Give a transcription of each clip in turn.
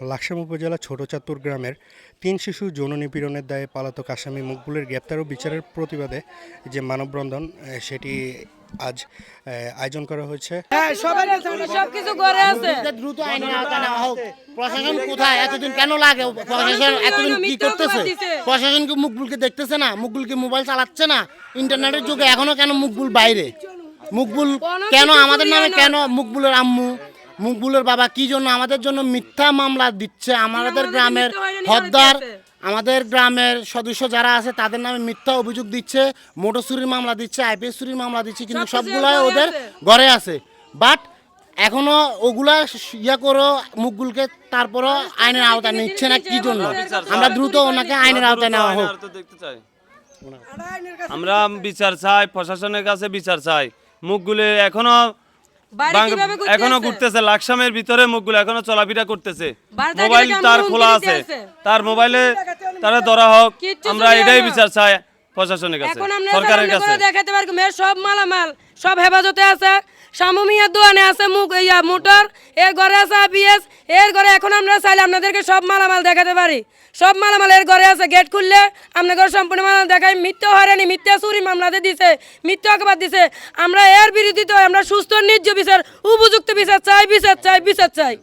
লাকসাম উপজেলা ছোট চাঁদপুর গ্রামের ৩ শিশু যৌন নিপীড়নের দায়ে পলাতক আসামি মকবুলের গ্রেপ্তার ও বিচারের প্রতিবাদে যে মানববন্ধন সেটি আজ আয়োজন করা হয়েছে। সবকিছু করে আছে। দ্রুত আইনের আওতায় নেওয়া হোক। প্রশাসন কোথায়? এতদিন কেন লাগে? প্রশাসন এতদিন কি করতেছে? প্রশাসন কি মকবুলকে দেখতেছে না? মকবুলকে মোবাইল চালাচ্ছে না? ইন্টারনেটের যুগে এখনো কেন মকবুল বাইরে? মকবুল কেন আমাদের নামে, কেন মকবুলের আম্মু, মকবুলের বাবা কি জন্য আমাদের জন্য মিথ্যা মামলা দিচ্ছে? আমাদের গ্রামের হদ্দার, আমাদের গ্রামের সদস্য যারা আছে তাদের নামে মিথ্যা অভিযোগ দিচ্ছে, মোটর চুরির মামলা দিচ্ছে, আইপিএস চুরির মামলা দিচ্ছে, কিন্তু সবগুলাই ওদের ঘরে আছে। বাট এখনো ওগুলা করো মকবুলকে, তারপরও আইনের আওতায় নিচ্ছে না কি জন্য? আমরা দ্রুত ওনাকে আইনের আওতায় নেওয়া হোক। আমরা বিচার চাই, প্রশাসনের কাছে বিচার চাই। মুখগুলো এখনো ঘুরতেছে, লাকসামের ভিতরে মুখগুলো এখনো চলাফেরা করতেছে। মোবাইল তার খোলা আছে, তার মোবাইলে তারা ধরা হোক। আমরা এটাই বিচার চাই প্রশাসনের কাছে, সরকারের কাছে। দেখাতে পারবো সব মালামাল সব হেফাজতে আছে। শামুমিয়ার দোকানে আছে মোটর, এর ঘরে আছে আইপিএস, এর ঘরে এখন আমরা চাইলে আপনাদেরকে সব মালামাল দেখাতে পারি। সব মালামাল এর ঘরে আছে। গেট খুললে আপনাদের সম্পূর্ণ মালামাল দেখাই। মিথ্যা হয়রানি, মিথ্যা চুরি মামলাতে দিছে, মিথ্যা অপবাদ দিছে। আমরা এর বিরোধিতা, আমরা সুস্থ ন্যায্য বিচার, উপযুক্ত বিচার চাই, বিচার চাই, বিচার চাই।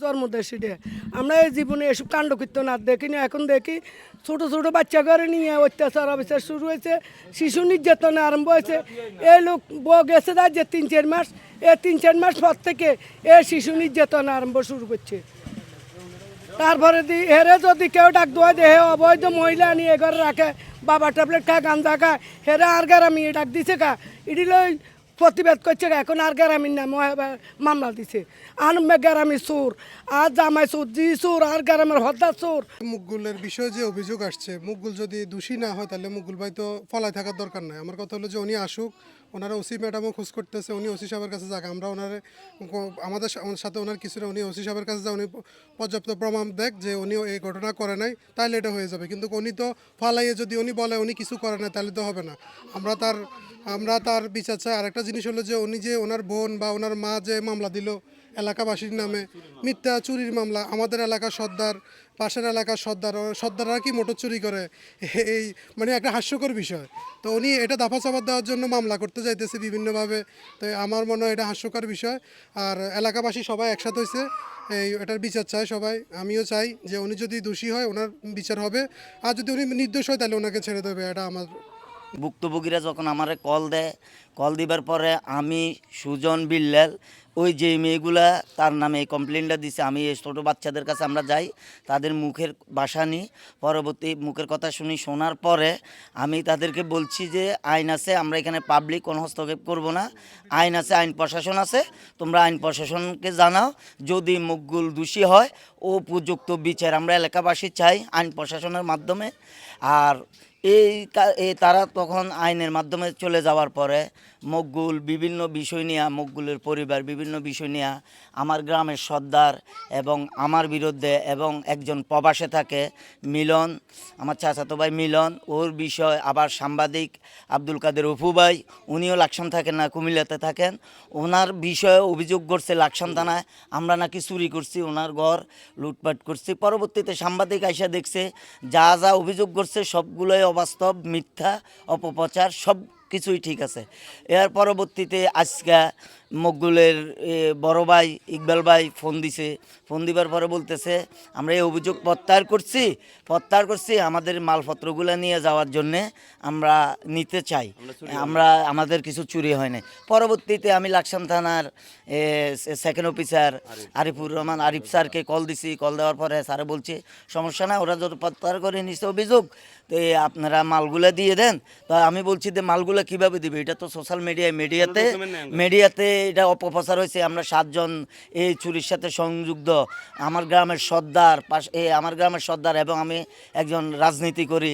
জন্মদেশে আমরা এই জীবনে এসব কাণ্ড কীর্তন না দেখিনি, এখন দেখি ছোট ছোট বাচ্চা ঘরে নিয়ে অত্যাচার অবিচার শুরু হয়েছে, শিশু নির্যাতন আরম্ভ হয়েছে। এই লোক গেছে তার যে ৩-৪ মাস, এই ৩-৪ মাস পর থেকে এই শিশু নির্যাতন আরম্ভ শুরু করছে। তারপরে হেরে যদি কেউ ডাক দোয়া দেহে অবৈধ মহিলা নিয়ে ঘরে রাখে, বাবা ট্যাবলেট খায়, গাঞ্জা খায়, হেরে আর গ্রামে ডাক দিছে কা ইডিলই প্রতিবাদ করছে। এখন আর গ্রামীর নামে মামলা দিছে। আর গ্রামী চোর, আর জামাই চোর, জি চোর, আর গ্রামের হদ্দার চোর। মকবুলের বিষয়ে যে অভিযোগ আসছে, মকবুল যদি দোষী না হয় তাহলে মকবুল ভাই তো ফলায় থাকার দরকার নাই। আমার কথা হলো যে উনি আসুক, ওনারা ওসি ম্যাডামও খোঁজ করতেছে, উনি ওসি সাহেবের কাছে যাক, আমরা ওনারে আমাদের সাথে ওনার কিছুটা উনি ওসি সাহেবের কাছে যা, উনি পর্যাপ্ত প্রমাণ দেখ যে উনি এই ঘটনা করে নাই, তাহলে এটা হয়ে যাবে। কিন্তু উনি তো ফালাইয়ে যদি উনি বলে উনি কিছু করে না, তাহলে তো হবে না। আমরা তার বিচার চাই। আরেকটা জিনিস হলো যে উনি যে ওনার বোন বা ওনার মা যে মামলা দিল এলাকাবাসীর নামে মিথ্যা চুরির মামলা, আমাদের এলাকার সর্দার, পাশের এলাকার সর্দাররা কি মোটর চুরি করে, এই মানে একটা হাস্যকর বিষয়। তো উনি এটা দাফা চাপা দেওয়ার জন্য মামলা করতে যাইতেছে বিভিন্নভাবে। তো আমার মনে হয় এটা হাস্যকর বিষয়। আর এলাকাবাসী সবাই একসাথে হয়েছে, এটার বিচার চায় সবাই। আমিও চাই যে উনি যদি দোষী হয় ওনার বিচার হবে, আর যদি উনি নির্দোষ হয় তাহলে ওনাকে ছেড়ে দেবে। এটা আমার। ভুক্তভোগীরা যখন আমারে কল দেয়, কল দিবার পরে আমি সুজন বিল্লাল ওই যে মেয়েগুলা তার নামে এই কমপ্লেনটা দিছে, আমি এই ছোটো বাচ্চাদের কাছে আমরা যাই, তাদের মুখের ভাষা নিই, পরবর্তী মুখের কথা শোনার পরে আমি তাদেরকে বলছি যে আইন আছে, আমরা এখানে পাবলিক কোনো হস্তক্ষেপ করব না, আইন আছে, আইন প্রশাসন আছে, তোমরা আইন প্রশাসনকে জানাও। যদি মকবুল দোষী হয় ও উপযুক্ত বিচার আমরা এলাকাবাসী চাই আইন প্রশাসনের মাধ্যমে। আর তারা তখন আইনের মাধ্যমে চলে যাওয়ার পরে মকবুল বিভিন্ন বিষয় নিয়ে, মকবুলের পরিবার বিভিন্ন বিষয় নিয়ে আমার গ্রামের সর্দার এবং আমার বিরুদ্ধে, এবং একজন প্রবাসে থাকে মিলন, আমার চাচাতো ভাই মিলন, ওর বিষয় আবার সাংবাদিক আব্দুল কাদের অপু ভাই, উনিও লাকসাম থাকেন না, কুমিল্লাতে থাকেন, ওনার বিষয়ে অভিযোগ করছে লাকসাম থানায় আমরা নাকি চুরি করছি, ওনার ঘর লুটপাট করছি। পরবর্তীতে সাংবাদিক আইসা দেখছে যা যা অভিযোগ করছে সবগুলোই অবাস্তব, মিথ্যা, অপপ্রচার, সব কিছুই ঠিক আছে। এর পরবর্তীতে আজকে মকবুলের বড় ভাই ইকবাল ভাই ফোন দিছে, ফোন দিবার পরে বলতেছে আমরা এই অভিযোগ প্রত্যাহার করছি, আমাদের মালপত্রগুলো নিয়ে যাওয়ার জন্যে আমরা নিতে চাই, আমাদের কিছু চুরি হয়নি। পরবর্তীতে আমি লাকসাম থানার সেকেন্ড অফিসার আরিফুর রহমান আরিফ স্যারকে কল দিছি, কল দেওয়ার পরে স্যারে বলছে সমস্যা না, ওরা যত প্রত্যাহার করে নিচ্ছে অভিযোগ, তো আপনারা মালগুলো দিয়ে দেন। তো আমি বলছি যে মালগুলো কীভাবে দিবে, এটা তো সোশ্যাল মিডিয়াতে এটা অপপ্রচার হয়েছে, আমরা 7 জন এই চুরির সাথে সংযুক্ত, আমার গ্রামের সর্দার এবং আমি একজন রাজনীতি করি,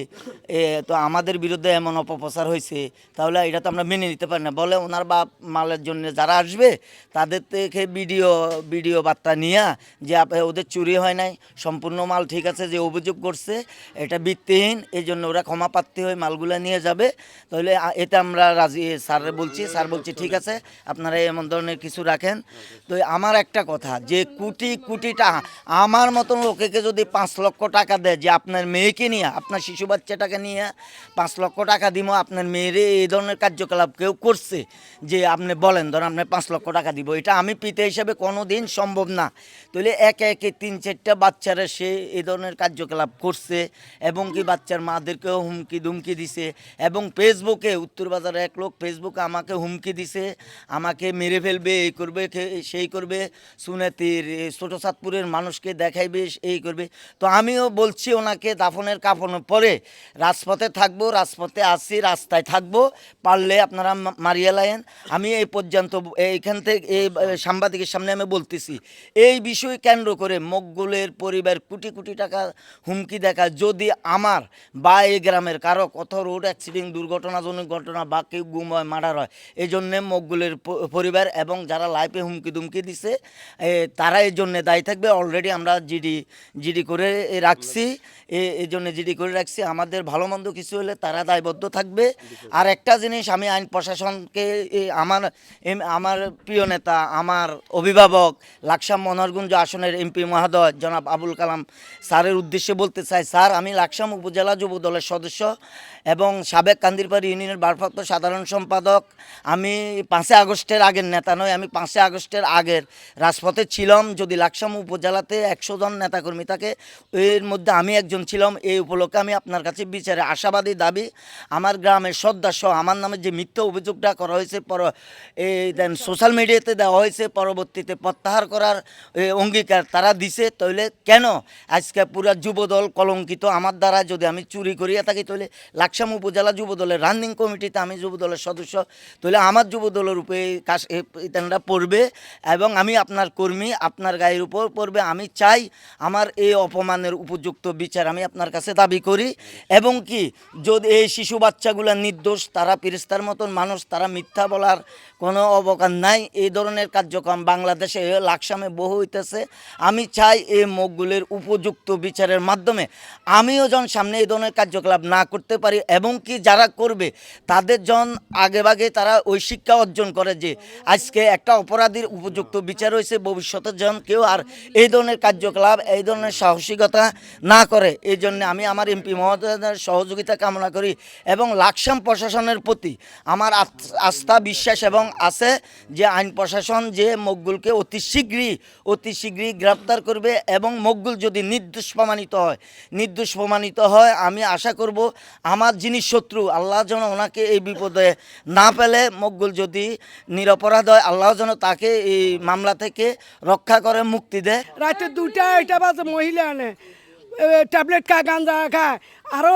তো আমাদের বিরুদ্ধে এমন অপপ্রচার হয়েছে, তাহলে এটা তো আমরা মেনে নিতে পারি না। বলে ওনার বাপ মালের জন্য যারা আসবে তাদের থেকে ভিডিও বার্তা নিয়ে যে ওদের চুরি হয় নাই, সম্পূর্ণ মাল ঠিক আছে, যে অভিযোগ করছে এটা ভিত্তিহীন, এই জন্য ওরা ক্ষমা প্রার্থী হয়ে মালগুলো নিয়ে যাবে। তাহলে এতে আমরা রাজি। স্যার বলছি ঠিক আছে, আপনারা এই এমন ধরনের কিছু রাখেন। তো আমার একটা কথা, যে কোটি কোটি টাকা আমার মতন লোকেকে যদি 5 লক্ষ টাকা দেয় যে আপনার মেয়েকে নিয়ে, আপনার শিশু বাচ্চাটাকে নিয়ে 5 লক্ষ টাকা দিব আপনার মেয়েরে, এই ধরনের কার্যকলাপ কেউ করছে যে আপনি বলেন ধরেন আপনার 5 লক্ষ টাকা দিব, এটা আমি পিতা হিসাবে কোনো দিন সম্ভব না। তাহলে একে একে 3-4টা বাচ্চারা সে এই ধরনের কার্যকলাপ করছে এবং কি বাচ্চার মাদেরকেও হুমকি ধুমকি দিছে। এবং ফেসবুকে উত্তরবাজারে এক লোক ফেসবুকে আমাকে হুমকি দিছে, আমাকে মেরে ফেলবে, এই করবে সেই করবে, সুনেতির ছোটো চাঁদপুরের মানুষকে দেখাইবে, এই করবে। তো আমিও বলছি ওনাকে দাফনের কাফনের পরে রাজপথে থাকবো, রাজপথে আসি, রাস্তায় থাকবো, পারলে আপনারা মারিয়া লাইন। আমি এই পর্যন্ত এইখান থেকে এই সাংবাদিকের সামনে আমি বলতেছি, এই বিষয় কেন্দ্র করে মকবুলের পরিবার কোটি কোটি টাকা হুমকি দেখা, যদি আমার বা এই গ্রামের কারো কত রোড অ্যাক্সিডেন্ট, দুর্ঘটনাজনক ঘটনা বা কেউ গুম হয়, মার্ডার হয়, এই জন্যে মকবুলের পরিবার এবং যারা লাইফে হুমকি দুমকি দিছে তারা এই জন্যে দায়ী থাকবে। অলরেডি আমরা জিডি করে রাখছি, এই জন্য জিডি করে রাখছি। আমাদের ভালো মন্দ কিছু হলে তারা দায়বদ্ধ থাকবে। আর একটা জিনিস আমি আইন প্রশাসনকে, আমার প্রিয় নেতা, আমার অভিভাবক, লাকসাম মনোহরগঞ্জ আসনের এমপি মহোদয় জনাব আবুল কালাম স্যারের উদ্দেশ্যে বলতে চাই, স্যার আমি লাকসাম উপজেলা যুব দলের সদস্য এবং সাবেক কান্দিরপাড়ি ইউনিয়নের ভারপ্রাপ্ত সাধারণ সম্পাদক। আমি 5 আগস্টের আগের নেতা নয়, আমি 5 আগস্টের আগের রাজপথে ছিলাম। যদি লাকসাম উপজেলাতে 100 জন নেতাকর্মী থাকে, এর মধ্যে আমি একজন ছিলাম। এই উপলক্ষে আমি আপনার কাছে বিচারে আশাবাদী দাবি, আমার গ্রামের সদস্য আমার নামে যে মিথ্যা অভিযোগটা করা হয়েছে সোশ্যাল মিডিয়াতে দেওয়া হয়েছে, পরবর্তীতে প্রত্যাহার করার অঙ্গীকার তারা দিছে। তাহলে কেন আজকে পুরা যুবদল কলঙ্কিত আমার দ্বারা? যদি আমি চুরি করিয়া থাকি তাহলে লাকসাম উপজেলা যুবদলের রানিং কমিটিতে আমি যুবদলের সদস্য, তাহলে আমার যুবদলের উপরে এটা পড়বে এবং আমি আপনার কর্মী, আপনার গায়ের উপর পড়বে। আমি চাই আমার এই অপমানের উপযুক্ত বিচার আমি আপনার কাছে দাবি করি। এবং কি যদি এই শিশু বাচ্চাগুলো নির্দোষ, তারা ফেরেশতার মতন মানুষ, তারা মিথ্যা বলার কোনো অবকাশ নাই। এই ধরনের কার্যক্রম বাংলাদেশে লাকসামে বহু হইতেছে। আমি চাই এই মুখগুলির উপযুক্ত বিচারের মাধ্যমে আমিও যখন সামনে এই ধরনের কার্যকলাপ না করতে পারি এবং কি যারা করবে তাদের যখন আগেভাগে তারা ওই শিক্ষা অর্জন করে যে আজকে একটা অপরাধীর উপযুক্ত বিচার হয়েছে, ভবিষ্যতে যখন কেউ আর এই ধরনের কার্যকলাপ, এই ধরনের সাহসিকতা না করে। এই জন্য আমি আমার এমপি মহোদয়ের সহযোগিতা কামনা করি এবং লাকসাম প্রশাসনের প্রতি আমার আস্থা, বিশ্বাস এবং আছে যে আইন প্রশাসন যে মকবুলকে অতি শীঘ্রই গ্রেপ্তার করবে এবং মকবুল যদি নির্দোষ প্রমাণিত হয় আমি আশা করব আমার যিনি শত্রু, আল্লাহ যেন ওনাকে এই বিপদে না পেলে, মকবুল যদি নিরপরাধ হয় আল্লাহ যেন তাকে এই মামলা থেকে রক্ষা করে, মুক্তি দেয়। রাতে 2টা 2টা বাজে মহিলা আনে ট্যাবলেট খায়, গাঁজা খায়, আরও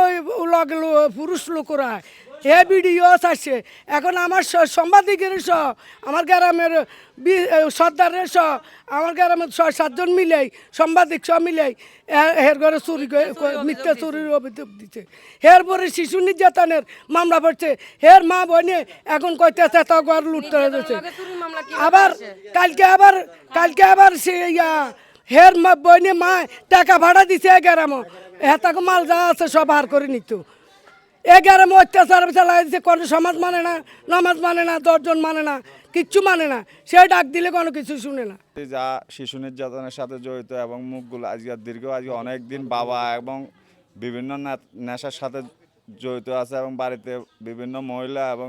পুরুষ লোকরা এ ভিডিও আসছে। এখন আমার সাংবাদিকের সহ, আমার গ্রামের সর্দারের সহ, আমার গ্রামের 6-7 জন মিলেই, সাংবাদিক সহ মিলেই হের ঘরে চুরি মিথ্যা চুরির অভিযোগ দিচ্ছে। হের পরে শিশু নির্যাতনের মামলা পড়ছে। হের মা বোনে এখন কইতেছে তা ঘর লুটতে হয়েছে। আবার কালকে আবার সে হের মা বোনে মা টাকা ভাড়া দিছে গ্রামে, তাকে মাল যা আছে সব হার করে নিত। গ্রামে অত্যাচার চালাইছে, কোনো সমাজ মানে না, নামাজ মানে না, 10 জন মানে না, কিচ্ছু মানে না। সে ডাক দিলে কোনো কিছু শুনে না। যা শিশু নির্যাতনের সাথে জড়িত এবং মুখগুলো আজকে অনেক দিন বাবা এবং বিভিন্ন নেশার সাথে জড়িত আছে এবং বাড়িতে বিভিন্ন মহিলা এবং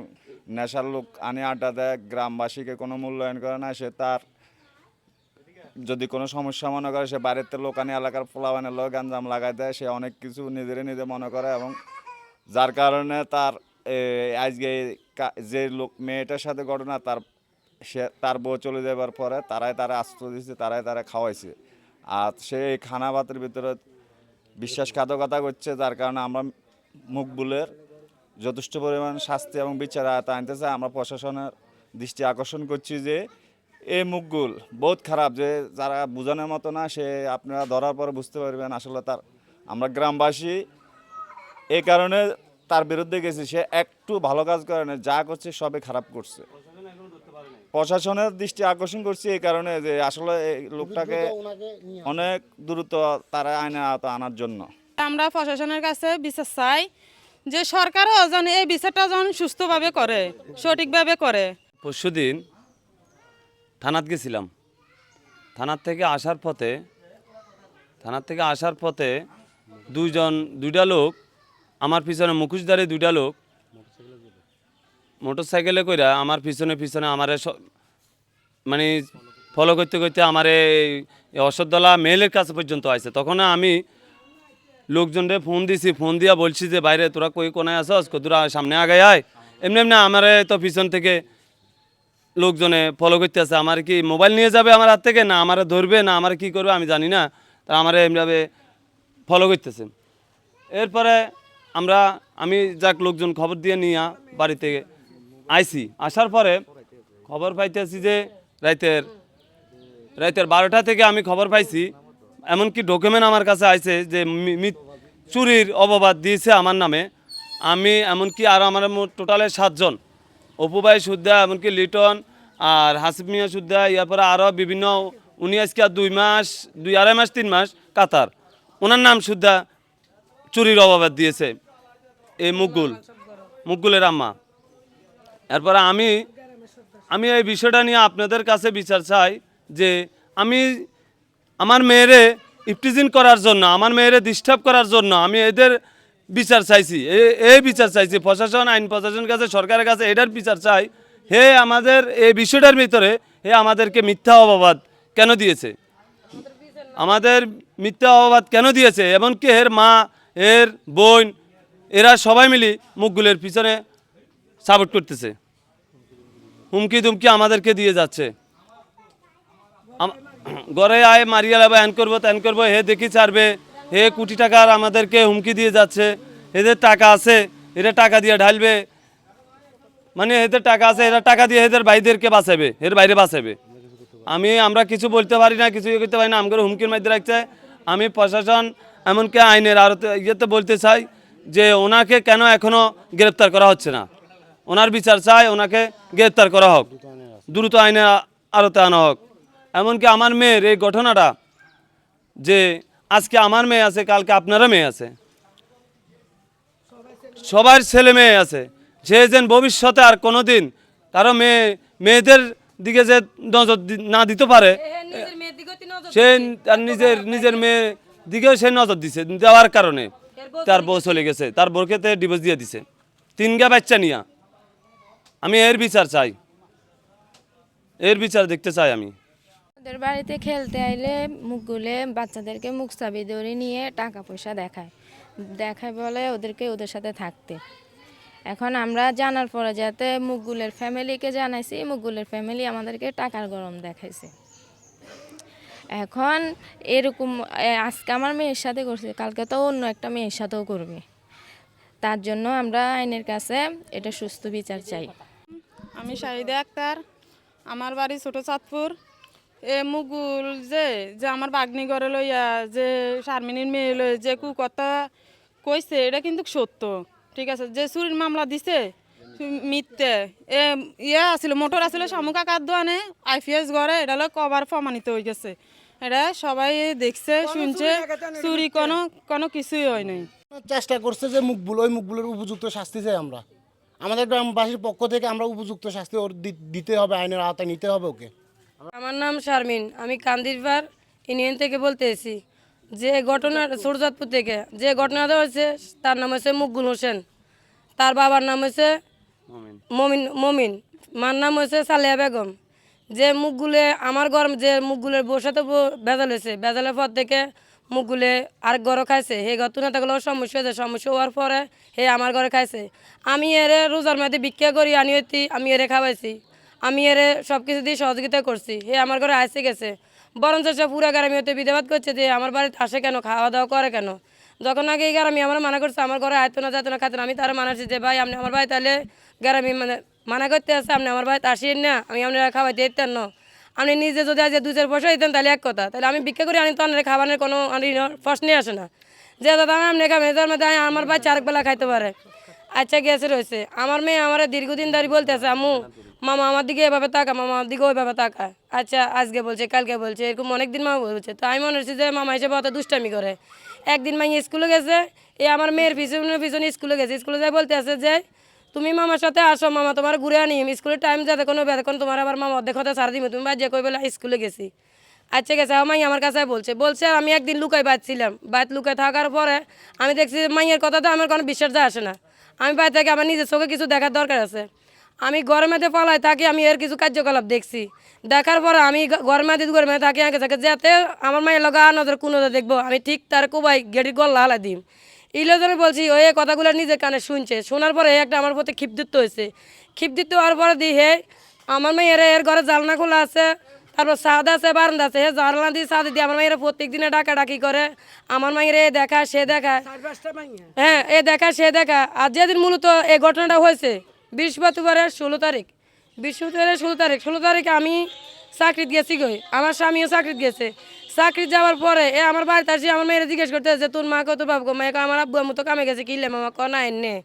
নেশার লোক আনি আড্ডা দেয়, গ্রামবাসীকে কোনো মূল্যায়ন করে না। সে তার যদি কোনো সমস্যা মনে করে সে বাড়িতে লোক আনি এলাকার পোলাবানের লোক গাঞ্জাম লাগাই দেয়। সে অনেক কিছু নিজে মনে করে এবং যার কারণে তার আজকে যে লোক মেয়েটার সাথে ঘটনা, তার বউ চলে যাবার পরে তারা আশ্রয় দিচ্ছে, তারা খাওয়াইছে। আর সে এই খানা ভাতের ভিতরে বিশ্বাসঘাতকতা করছে, যার কারণে আমরা মকবুলের যথেষ্ট পরিমাণ শাস্তি এবং বিচার আনতে চাই। আমরা প্রশাসনের দৃষ্টি আকর্ষণ করছি যে এই মুখগুল বহুত খারাপ, যে যারা বোঝানোর মতো না, সে আপনারা ধরার পরে বুঝতে পারবেন আসলে আমরা গ্রামবাসী এই কারণে তার বিরুদ্ধে গেছি। সে একটু ভালো কাজ করে না, যা করছে সবে খারাপ করছে। প্রশাসনের দৃষ্টি আকর্ষণ করছি এই কারণে যে আসলে এই লোকটাকে অনেক দ্রুত তারা আইনের আওতায় আনার জন্য আমরা প্রশাসনের কাছে বিচার চাই যে সরকারও যেন এই বিচারটা যেন সুস্থভাবে করে, সঠিকভাবে করে। পরশুদিন থানাত গেছিলাম। থানার থেকে আসার পথে দুইটা লোক আমার পিছনে মুখোশধারী দুইটা লোক মোটরসাইকেলে কইরা আমার পিছনে আমারে মানে ফলো করতে করতে আমারে অসদলা মেলের কাছে পর্যন্ত আইছে। তখন আমি লোকজনরে ফোন দিয়া বলছি যে বাইরে তোরা কই কোনায় আসস, তোরা সামনে আগায় আয়। এমনি আমারে তো পিছন থেকে লোকজনে ফলো করতে আছে। আমার কি মোবাইল নিয়ে যাবে আমার হাত থেকে, না আমারে ধরবে, না আমার কি করবে আমি জানি না। তা আমারে এমনিভাবে ফলো করতেছে। এরপরে আমি যাক লোকজন খবর দিয়ে নিয়ে বাড়িতে আইছি। আসার পরে খবর পাইতেছি যে রাতের 12টা থেকে আমি খবর পাইছি, এমনকি ডকুমেন্ট আমার কাছে আইছে যে চুরির অপবাদ দিয়েছে আমার নামে। আমি এমনকি আর আমার টোটালে 7 জন, অপু ভাই সুদ্ধা, এমনকি লিটন আর হাসিফ মিয়া সুদ্ধা, ইয়ারপরে আরও বিভিন্ন, উনি আজকে 2 মাস 3 মাস কাতার, ওনার নাম সুদ্ধা চুরির অপবাদ দিয়েছে এই মুকগুলের আম্মা। এরপরে আমি এই বিষয়টা নিয়ে আপনাদের কাছে বিচার চাই যে আমার মেয়েরে ইফটিজিং করার জন্য, আমার মেয়েরে ডিস্টার্ব করার জন্য আমি এদের বিচার চাইছি, এই বিচার চাইছি প্রশাসন, আইন প্রশাসনের কাছে, সরকারের কাছে এটার বিচার চাই। হে আমাদের এই বিষয়টার ভিতরে আমাদেরকে মিথ্যা অপবাদ কেন দিয়েছে, আমাদের মিথ্যা অপবাদ কেন দিয়েছে, এমনকি এর মা, এর বোন, এরা সবাই মিলি মুকগুলের পিছনে সাপোর্ট করতেছে, হুমকি দুমকি আমাদেরকে দিয়ে যাচ্ছে। ঘরে আয় মারিয়া লাবা, হ্যান করবো ত্যান করবো, হে দেখি ছাড়বে, হে কোটি টাকার আমাদেরকে হুমকি দিয়ে যাচ্ছে। এদের টাকা আছে, এরা টাকা দিয়ে ঢালবে, মানে এদের টাকা আছে, এরা টাকা দিয়ে এদের ভাইদেরকে বাঁচাবে, এর বাইরে বাঁচাবে। আমরা কিছু বলতে পারি না, কিছু করতে পারি না, আমাকে হুমকির মধ্যে রাখছে। আমি প্রশাসন এমনকি আইনের আরো ইয়েতে বলতে চাই যে ওনাকে কেন এখনো গ্রেপ্তার করা হচ্ছে না, ওনার বিচার চাই, ওনাকে গ্রেপ্তার করা হোক, দ্রুত আইনে আরতে আনা হোক। এমনকি আমার মেয়ের এই ঘটনাটা, যে আজকে আমার মেয়ে আছে, কালকে আপনারা মেয়ে আছে, সবার ছেলে মেয়ে আছে, যে যেন ভবিষ্যতে আর কোনো দিন কারো মেয়েদের দিকে যে নজর না দিতে পারে, সে তার নিজের মেয়ে দিকেও সে নজর দিছে, দেওয়ার কারণে তার বউ চলে গেছে, তার বউকে ডিভোর্স দিয়ে দিছে 3 বাচ্চা নিয়ে। আমি এর বিচার চাই, এর বিচার দেখতে চাই আমি। ওদের বাড়িতে খেলতে আইলে মুখগুলে বাচ্চাদেরকে মুখ চাবি ধরে নিয়ে টাকা পয়সা দেখায় বলে ওদের সাথে থাকতে। এখন আমরা জানার পরে যাতে মুখগুলের ফ্যামিলিকে জানাইছি, মুখগুলের ফ্যামিলি আমাদেরকে টাকার গরম দেখাইছে। এখন এরকম আজকে আমার মেয়ের সাথে করছে, কালকে তো অন্য একটা মেয়ের সাথেও করবে। তার জন্য আমরা আইনের কাছে এটা সুস্থ বিচার চাই। আমি শাহিদা আক্তার, আমার বাড়ি ছোট চাঁদপুর। মুগুল যে আমার বাগনি ঘরে লইয়া যে শারমিনীর মেয়ে লই যে কথা কইছে, এটা কিন্তু সত্য, ঠিক আছে। যে চুরির মামলা দিছে মিথ্যে, আসলে মোটর আসলে শামুকা কার দোয়ানে IPS ঘরে, এটা হলো কবার প্রমাণিত হয়ে গেছে, এটা সবাই দেখছে শুনছে, চুরি কোনো কিছুই হয় নাই। চেষ্টা করছে যে ওই মুকবুলের উপযুক্ত শাস্তি চাই আমরা, আমাদের গ্রামবাসীর পক্ষ থেকে আমরা উপযুক্ত শাস্তি ওর দিতে হবে, আইনের আওতায় নিতে হবে ওকে। আমার নাম শারমিন, আমি কান্দিরপাড় ইউনিয়ন থেকে বলতেছি। যে ঘটনা সুরজাতপুর থেকে যে ঘটনাটা হয়েছে, তার নাম হচ্ছে মুকবুল হোসেন, তার বাবার নাম হচ্ছে মমিন, মার নাম হচ্ছে সালেহা বেগম। যে মুখগুলে আমার ঘর, যে মুখগুলের বউর সাথে ভেজাল হয়েছে, ভেজালের পর থেকে মুখগুলে আর ঘরে খাইছে। সেই ঘটনা থাকলে সমস্যা হয়েছে, সমস্যা হওয়ার পরে আমার ঘরে খাইছে। আমি এরে রোজার মধ্যে ভিক্ষা করি আনি হইতি, আমি এরে খাওয়াইছি, আমি এরে সব কিছু দিয়ে সহযোগিতা করছি। আমার ঘরে আসে গেছে, বরঞ্চ সে পুরা গ্রামে হতে বিধবাদ করছে যে আমার বাড়িতে আসে কেন, খাওয়া দাওয়া করে কেন। যখন আগে এই গ্রামে আমার মানা করছে, আমার ঘরে আয়তো না যাতো না খাতো না, আমি তারা মানাচ্ছি যে ভাই আপনি আমার বাড়িতে তাহলে গ্রামে মানা করতে আসছে, আপনি আমার বাড়িতে আসেন না, আমি আপনারা খাওয়াইতে দিতেন না। আপনি নিজে যদি আজ 2-4 পয়সা দিতেন তাহলে এক কথা, তাহলে আমি ভিক্ষা করে আনি তো আপনার খাবারের কোনো প্রশ্নই আসে না। যে দাদা আপনি মেজার মধ্যে আমার বাচ্চা আরেকবেলা খাইতে পারে। আচ্ছা গেছে রয়েছে, আমার মেয়ে আমার দীর্ঘদিন ধরে বলতেছে আম্মু মামা আমার দিকে এভাবে তাকা, মামা আমার দিকে ওইভাবে তাকা। আচ্ছা আজকে বলছে, কালকে বলছে, এরকম অনেকদিন মামা বলছে। তো আমি মনে হচ্ছে যে মামা হিসেবে অত দুষ্টামি করে। একদিন মাই স্কুলে গেছে, আমার মেয়ের পিছনে স্কুলে গেছে, স্কুলে যাই বলতে আছে যে তুমি মামার সাথে আসো, মামা তোমার ঘুরে আনি, স্কুলের টাইম যাতে কোনো বেতন তোমার আবার মামা অর্ধেক হতে ছাড় দিব, তুমি বাজে কই বলে স্কুলে গেছি। আচ্ছা গেছে মাই আমার কাছে বলছে আমি একদিন লুকাই বাঁচছিলাম, বাইত লুকাই থাকার পরে আমি দেখছি মাইয়ের কথা তো আমার কোনো বিশ্বাস যায় আসে না। আমি বাইরে থেকে আমার নিজের চোখে কিছু দেখার দরকার আছে। আমি গরমেতে পালাই থাকি, আমি এর কিছু কার্যকলাপ দেখছি, দেখার পরে আমি গরমে থাকি আগে থাকে যাতে আমার মায়ের লগা নজর কোনো দেখবো, আমি ঠিক তার কোবাই গেটির গল্লা হালা দিম। ইলেজনে বলছি ওই কথাগুলো নিজের কানে শুনছে, শোনার পরে একটা আমার প্রতি ক্ষিপ্তিত্ব হয়েছে। ক্ষিপ্তিত্ব হওয়ার পরে দিই হে আমার মেয়ের এর ঘরে জালনা খোলা আছে, তারপর সাদ আছে, বারান্দা আছে, হে জানলা দিয়ে সাদ দিয়ে আমার মায়েরা প্রত্যেক দিনে ডাকাডাকি করে, আমার মায়ের এ দেখা সে দেখা, হ্যাঁ এ দেখা সে দেখা। আর যেদিন মূলত এই ঘটনাটা হয়েছে বৃহস্পতিবারের 16 তারিখে আমি চাকরিতে গেছি গই, আমার স্বামীও চাকরিতে গেছে। চাকরি যাওয়ার পরে আমার বাড়িতে আসি, আমার মেয়েরা জিজ্ঞেস করতে যে তোর মা কত বাবু মেয়ে আমার আব্বু মতো কামে গেছে কিনলে মামা ক না এনে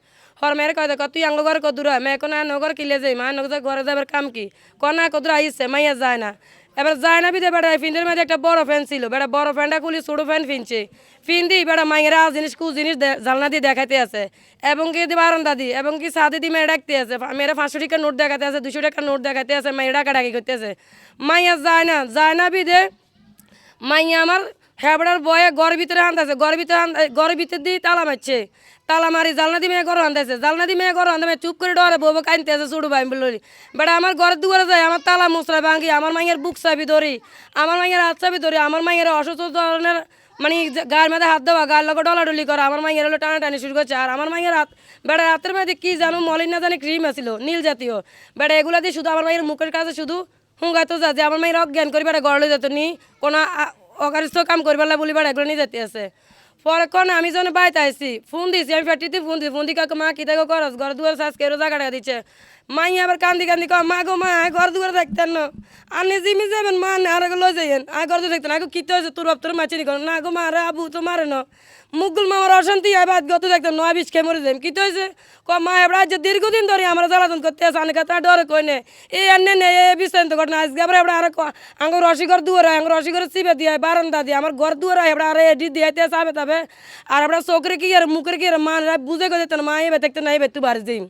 হর মেয়ের কয় দেখ তুই আঙ্গ ঘরে কদূর হয় মেয়ে কোনো নগর কিলে যাই মা নগর ঘরে যাবার কাম কি কনা কদূর আইসে মাইয়া যায় না। এবার যায় না বিদে বেড়া ফিন্ডের মধ্যে একটা বড় ফ্যান ছিল, বেড়া বড় ফ্যানটা খুলি ছোটো ফ্যান ফিনছে, ফিন দিই বেড়া মাইয়েরা জিনিস কু জিনিস জালনা দিয়ে দেখাতে আছে এবং কি বারান্দা দি এবং কি সাদে দিয়ে মেয়ে ডাকতে আছে, মেয়েরা 500 টাকার নোট দেখাতে আছে, 200 টাকার নোট দেখাতে আছে, মেয়ে ডাকাডাকি করতে আছে। মাইয়া যায় না বিদে মাইয়া আমার হেবড়ার বয়ে ঘরের ভিতরে আনতেছে, ঘরের ভিতর দিয়ে তালা মারছে, তালা মারি জালনা দিয়ে মেয়ে ঘর আনতেছে, জালনা দিয়ে মেয়ে ঘর আনতে চুপ করে ডরে বউ কানতে আছে ছোটো ভাই বলি বেটা আমার ঘরের দুয়ারে যায়, আমার তালা মুসরা ভাঙি, আমার মাইয়ের বুক চাবি ধরি, আমার মাইয়ের হাত চাবি ধরি, আমার মাইয়ের অসুস্থ ধরনের মানে গায়ের মধ্যে হাত দেওয়া, গায়ের লোক ডলাডলি করা, আমার মাইয়ের হলো টানাটানি শুরু করছে। আর আমার মাইয়ের হাত বেটা রাতের মধ্যে কি জানো মলিন না জানি ক্রিম আছিল নীল জাতীয়, বেটা এগুলা দিয়ে শুধু আমার মাইয়ের মুখের কাছে শুধু হুঙ্গাতো যা যে আমার মাইয়ের অজ্ঞান করি বেটা গড়লে যেত নি কোনো অকারিস্থ কাম করবার বলি বেড়া এগুলো নিয়ে যেতে আছে। পরে কোন আমি যখন বাড়িতে আসছি ফোন দিছি, আমি ফ্যাক্টরিতে ফোন দি কাকু মা কি দেখো করস ঘর দুয়ার সাজ কেউ জায়গাটা দিচ্ছে, মাই আবার কান্দি কয় মা গো মা ঘর দুয়ারে দেখতেন না আপনি জিমি যাবেন মা আর লই যাইয়েন আর ঘর দুয়ারে দেখতেন আগে কিতে হয়েছে তোর বাপ তোর মাছি কর না গো মা রে আবু তো মারে না মুগুল মামার অশান্তি হয় বাদ গত দেখতাম 9-20 খেয়ে মরে যাই কিতে হয়েছে ক মা এবার আজ দীর্ঘদিন ধরে আমরা জ্বালাতন করতে আছে অনেক তা ডরে কই নে এই এনে নে এই বিস্তারিত ঘটনা আজকে আবার এবার আর আঙ্গ রসিঘর দুয়ারে আঙ্গ রসিঘর চিপে দিয়ে বারান্দা দিয়ে আমার ঘর দুয়ারে এবার আর এডি দিয়ে চাবে তবে আর আমরা চোখরে কি আর মুখের কি আর মা বুঝে গেছে তো মা এবার দেখতে না এবার তুই বাড়ি দিই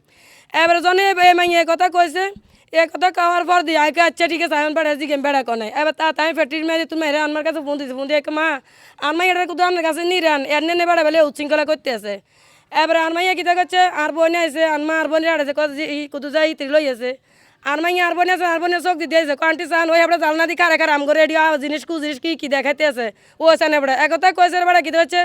এবার জনে মাই এ কথা কইছে এ কথা খাওয়ার পর দিয়ে আইকে আচ্ছা ঠিক আছে আমি বেড়া জিগে বেড়া কনে এবার তা তাই ফ্যাক্টরির মেয়ে তুমি এরা আমার কাছে ফোন দিয়েছে ফোন দিয়ে মা আমার এটা কোথাও আপনার কাছে নিরান এর নে বেড়া বেলে উচ্ছৃঙ্খলা করতে আছে। এবার আর মাইয়া কিতা করছে আর বোন আছে আর মা আর বোন আড়াছে কত কোথাও যাই ইতি লই আছে আর মাইয়া আর বোন আছে আর বোনের চোখ দিতে আছে কান্টি চান ওই আমরা জালনা দি কারে কারে আম করে রেডিও জিনিস কু জিনিস কি দেখাইতে আছে ও আছে না বেড়া একথা কয়েছে বেড়া কিতা হচ্ছে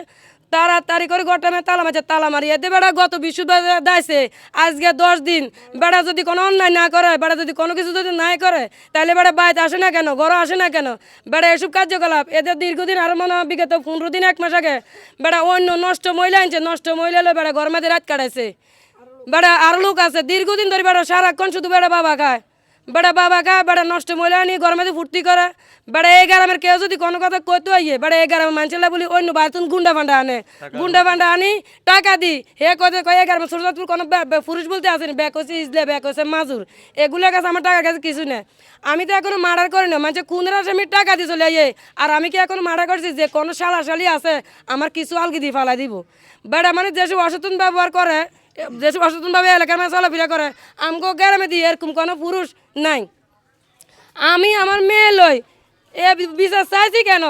তাড়াতাড়ি করে ঘরটা তালা মারছে তালা মারি এতে বেড়া গত বিশ্ববিদ্যালয় দাইছে আজকে 10 দিন বেড়া যদি কোনো অন্যায় না করে বেড়া যদি কোনো কিছু যদি নাই করে তাহলে বেড়া বাইরে আসে না কেন ঘর আসে না কেন বেড়া এসব কার্যকলাপ এদের দীর্ঘদিন আর মনে বিগত 15 দিন 1 মাস আগে বেড়া অন্য নষ্ট মহিলা আনছে নষ্ট মহিলা হলে বেড়া ঘর মধ্যে রাত কাটাইছে বেড়া আর লোক আছে দীর্ঘদিন ধরে বেড়া সারাক্ষণ শুধু বেড়া বাবা খায় বেড়া নষ্ট মহিলা নিয়ে ঘর মধ্যে ফুর্তি করে বেড়া এই গ্রামের কেউ যদি কোনো কথা কইতে হইয়ে বেড়া এই গ্রামের মানুষেরা বলি অন্য বাড়িতে গুন্ডা ফান্ডা আনি টাকা দি হে কথা কয়ে গ্রামের ছোট ছোট কোনো পুরুষ বলতে আসেনি ব্যাক হচ্ছে ইজলে ব্যাক হচ্ছে মাজুর এগুলোর কাছে আমার টাকার কাছে কিছু নেই। আমি তো এখনো মার্ডার করি না মানুষের খুনের আমি টাকা দিয়ে চলে আইয়ে আর আমি কি এখনো মার্ডার করছি যে কোনো শালি আছে আমার কিছু আলগি দিয়ে ফালাই দিব বেড়া মানে যেসব অসচেতন ব্যবহার করে যেসব অসচেতনভাবে এলাকার মাঝে চলাফেরা করে আমগো গ্রামে দিয়ে এরকম কোনো পুরুষ নাই। আমি আমার মেয়ে লই এ বিচার চাইছি কেন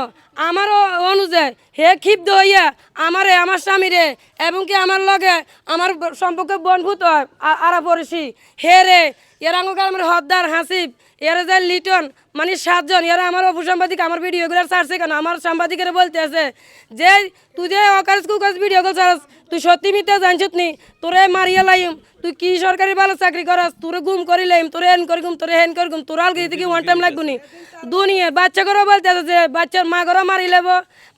আমার অনুযায়ী হে ক্ষিপ্ত হইয়া আমারে আমার স্বামীরে এবং কি আমার লগে আমার সম্পর্কে বনভূত আরা পড়েছি হে রে এরা আমার হদ্দার হাসিব এরা যায় লিটন মানে 7 জন এরা আমার অপসাংবাদিক আমার ভিডিওগুলো ছাড়ছে কেন আমার সাংবাদিকেরা বলতে আছে যে তুই যে অকাজ কুকাজ ভিডিওগুলো ছাড়স তুই সত্যি মিথ্যা জানছিস নি তোরে মারিয়া লাইম তুই কি সরকারি ভালো চাকরি করস তোরে গুম করি লাইম তোরে হেন করি গুম তোরে হেন করি গুম তোর আলগে থেকে 1 টাইম লাগবো নি দুনিয়া বাচ্চা করো বলতে আছে যে বাচ্চার মা করো মারি লেবো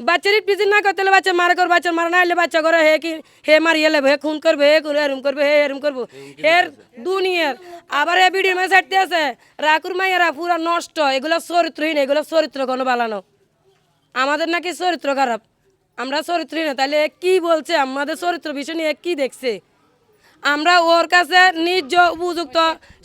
বাচ্চার পিছন না করতে হলে বাচ্চা মারা কর বাচ্চার মারা না হলে বাচ্চা করো হে কি হে মারিয়ে লেবো হে খুন করবে হে এরম করবে হে এরম করবো হের দুনিয়ার আবার এ ভিডিও মে ছাড়তে আছে রাকুর মাইয়ারা পুরা নষ্ট এগুলো চরিত্রহীন এগুলো চরিত্র কোনো বালানো আমাদের নাকি চরিত্র খারাপ আমরা চরিত্রহীন তাহলে কি বলছে আমাদের চরিত্র বিষয় নিয়ে কি দেখছে আমরা ওর কাছে নিজ উপযুক্ত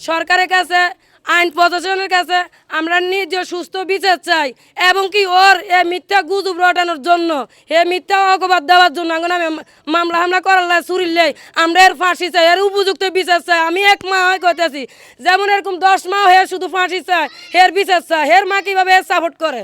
সরকারের কাছে আইন প্রশাসনের কাছে আমরা নিজ সুস্থ বিচার চাই এবং কি ওর এ মিথ্যা গুজব রটানোর জন্য এ মিথ্যা অপবাদ দেওয়ার জন্য এখন আমি মামলা হামলা করার চুরিলে আমরা এর ফাঁসি চাই এর উপযুক্ত বিচার চাই। আমি 1 মাস হয় কইতেছি যেমন এরকম 10 মাস হে শুধু ফাঁসি চাই, হের বিচার চাই, হের মা কিভাবে সাপোর্ট করে।